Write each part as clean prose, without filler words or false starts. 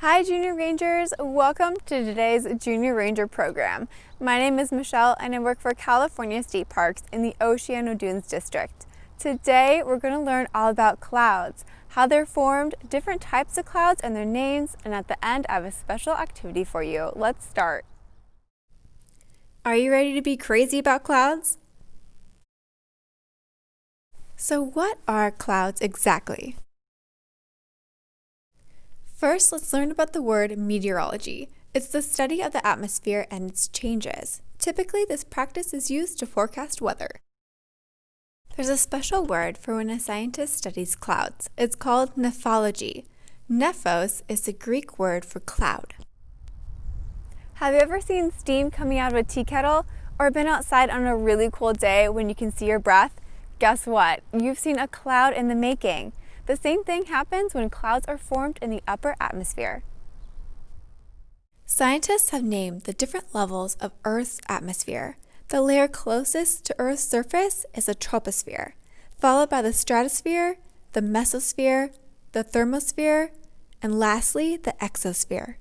Hi Junior Rangers, welcome to today's Junior Ranger program. My name is Michelle and I work for California State Parks in the Oceano Dunes District. Today we're going to learn all about clouds, how they're formed, different types of clouds and their names, and at the end I have a special activity for you. Let's start. Are you ready to be crazy about clouds? So what are clouds exactly? First, let's learn about the word meteorology. It's the study of the atmosphere and its changes. Typically, this practice is used to forecast weather. There's a special word for when a scientist studies clouds. It's called nephology. Nephos is the Greek word for cloud. Have you ever seen steam coming out of a tea kettle or been outside on a really cold day when you can see your breath? Guess what? You've seen a cloud in the making. The same thing happens when clouds are formed in the upper atmosphere. Scientists have named the different levels of Earth's atmosphere. The layer closest to Earth's surface is the troposphere, followed by the stratosphere, the mesosphere, the thermosphere, and lastly, the exosphere.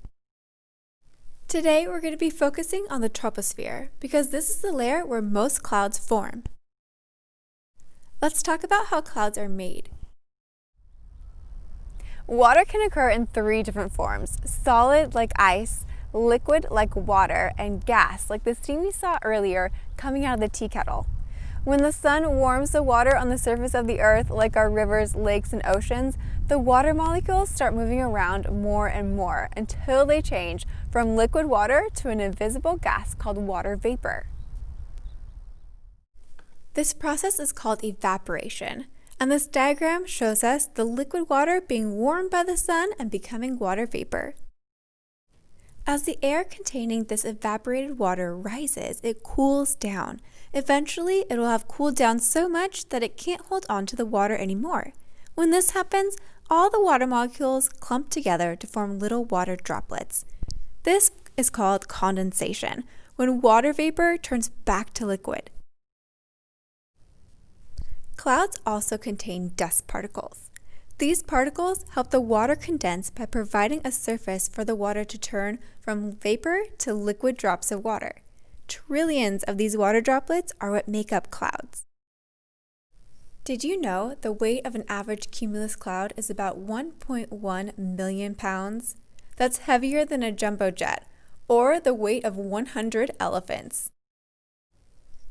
Today, we're going to be focusing on the troposphere because this is the layer where most clouds form. Let's talk about how clouds are made. Water can occur in three different forms: solid like ice, liquid like water, and gas like the steam we saw earlier coming out of the tea kettle. When the sun warms the water on the surface of the earth, like our rivers, lakes, and oceans, the water molecules start moving around more and more until they change from liquid water to an invisible gas called water vapor. This process is called evaporation. And this diagram shows us the liquid water being warmed by the sun and becoming water vapor. As the air containing this evaporated water rises, it cools down. Eventually, it will have cooled down so much that it can't hold on to the water anymore. When this happens, all the water molecules clump together to form little water droplets. This is called condensation, when water vapor turns back to liquid. Clouds also contain dust particles. These particles help the water condense by providing a surface for the water to turn from vapor to liquid drops of water. Trillions of these water droplets are what make up clouds. Did you know the weight of an average cumulus cloud is about 1.1 million pounds? That's heavier than a jumbo jet, or the weight of 100 elephants.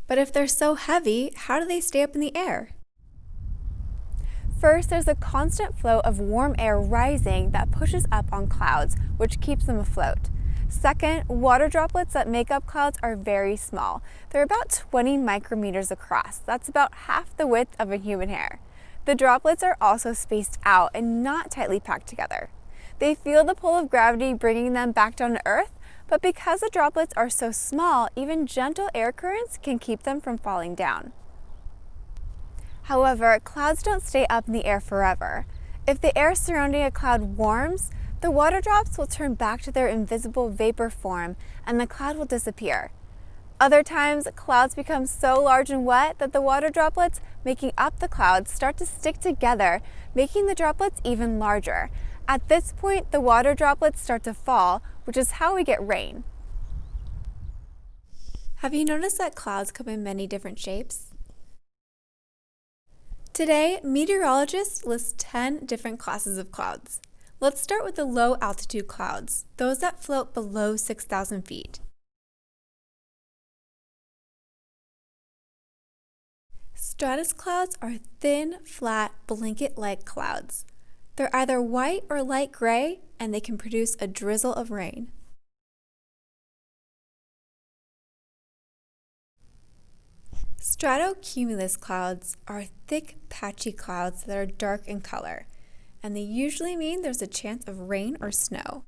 But if they're so heavy, how do they stay up in the air? First, there's a constant flow of warm air rising that pushes up on clouds, which keeps them afloat. Second, water droplets that make up clouds are very small. They're about 20 micrometers across. That's about half the width of a human hair. The droplets are also spaced out and not tightly packed together. They feel the pull of gravity bringing them back down to Earth, but because the droplets are so small, even gentle air currents can keep them from falling down. However, clouds don't stay up in the air forever. If the air surrounding a cloud warms, the water drops will turn back to their invisible vapor form and the cloud will disappear. Other times, clouds become so large and wet that the water droplets making up the clouds start to stick together, making the droplets even larger. At this point, the water droplets start to fall, which is how we get rain. Have you noticed that clouds come in many different shapes? Today, meteorologists list 10 different classes of clouds. Let's start with the low altitude clouds, those that float below 6,000 feet. Stratus clouds are thin, flat, blanket-like clouds. They're either white or light gray, and they can produce a drizzle of rain. Stratocumulus clouds are thick, patchy clouds that are dark in color, and they usually mean there's a chance of rain or snow.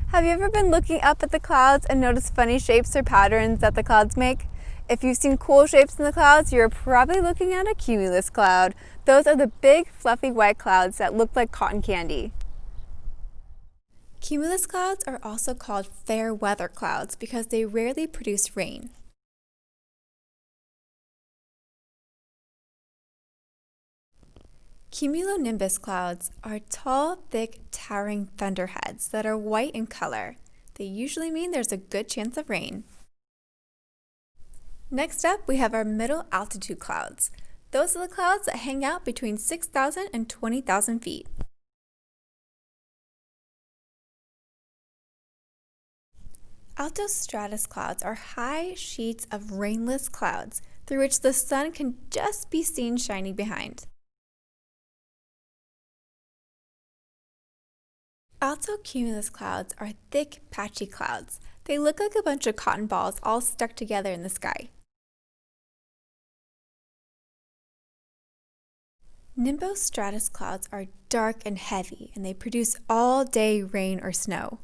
Have you ever been looking up at the clouds and noticed funny shapes or patterns that the clouds make? If you've seen cool shapes in the clouds, you're probably looking at a cumulus cloud. Those are the big, fluffy white clouds that look like cotton candy. Cumulus clouds are also called fair weather clouds because they rarely produce rain. Cumulonimbus clouds are tall, thick, towering thunderheads that are white in color. They usually mean there's a good chance of rain. Next up, we have our middle altitude clouds. Those are the clouds that hang out between 6,000 and 20,000 feet. Altostratus clouds are high sheets of rainless clouds through which the sun can just be seen shining behind. Altocumulus clouds are thick, patchy clouds. They look like a bunch of cotton balls all stuck together in the sky. Nimbostratus clouds are dark and heavy, and they produce all-day rain or snow.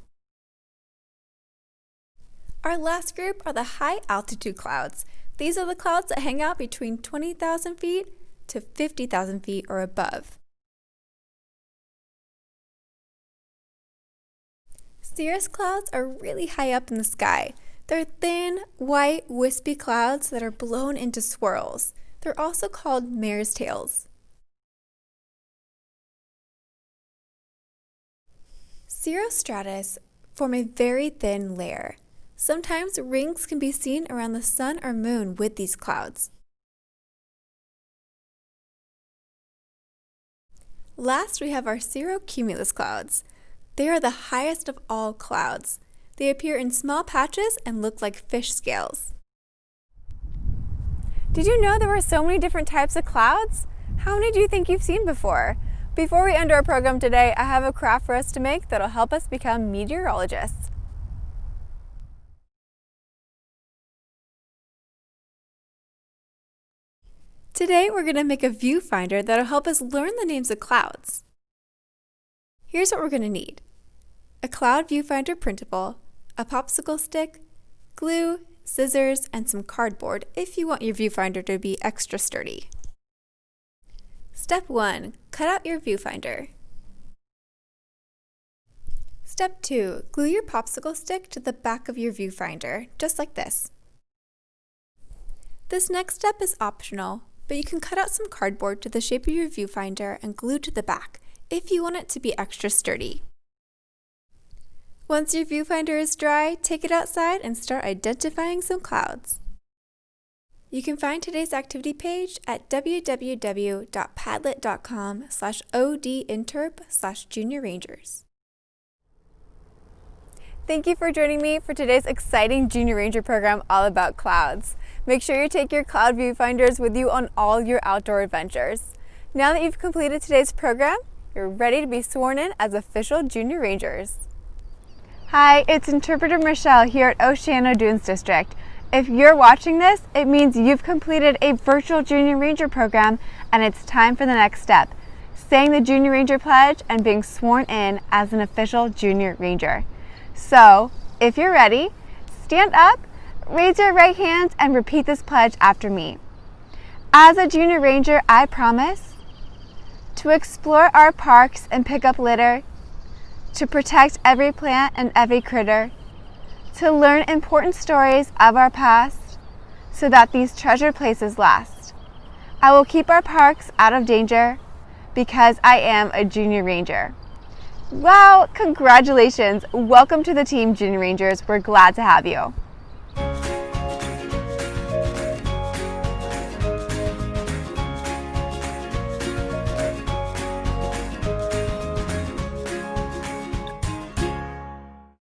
Our last group are the high-altitude clouds. These are the clouds that hang out between 20,000 feet to 50,000 feet or above. Cirrus clouds are really high up in the sky. They're thin, white, wispy clouds that are blown into swirls. They're also called mare's tails. Cirrostratus form a very thin layer. Sometimes rings can be seen around the sun or moon with these clouds. Last, we have our cirrocumulus clouds. They are the highest of all clouds. They appear in small patches and look like fish scales. Did you know there were so many different types of clouds? How many do you think you've seen before? Before we end our program today, I have a craft for us to make that'll help us become meteorologists. Today, we're going to make a viewfinder that'll help us learn the names of clouds. Here's what we're going to need: a cloud viewfinder printable, a popsicle stick, glue, scissors, and some cardboard if you want your viewfinder to be extra sturdy. Step 1. Cut out your viewfinder. Step 2. Glue your popsicle stick to the back of your viewfinder, just like this. This next step is optional, but you can cut out some cardboard to the shape of your viewfinder and glue to the back if you want it to be extra sturdy. Once your viewfinder is dry, take it outside and start identifying some clouds. You can find today's activity page at www.padlet.com/odinterp/Junior Rangers. Thank you for joining me for today's exciting Junior Ranger program all about clouds. Make sure you take your cloud viewfinders with you on all your outdoor adventures. Now that you've completed today's program, you're ready to be sworn in as official Junior Rangers. Hi, it's Interpreter Michelle here at Oceano Dunes District. If you're watching this, it means you've completed a virtual Junior Ranger program and it's time for the next step, saying the Junior Ranger Pledge and being sworn in as an official Junior Ranger. So, if you're ready, stand up, raise your right hand, and repeat this pledge after me. As a Junior Ranger, I promise to explore our parks and pick up litter, to protect every plant and every critter, to learn important stories of our past so that these treasured places last. I will keep our parks out of danger because I am a Junior Ranger. Wow, congratulations! Welcome to the team, Junior Rangers. We're glad to have you.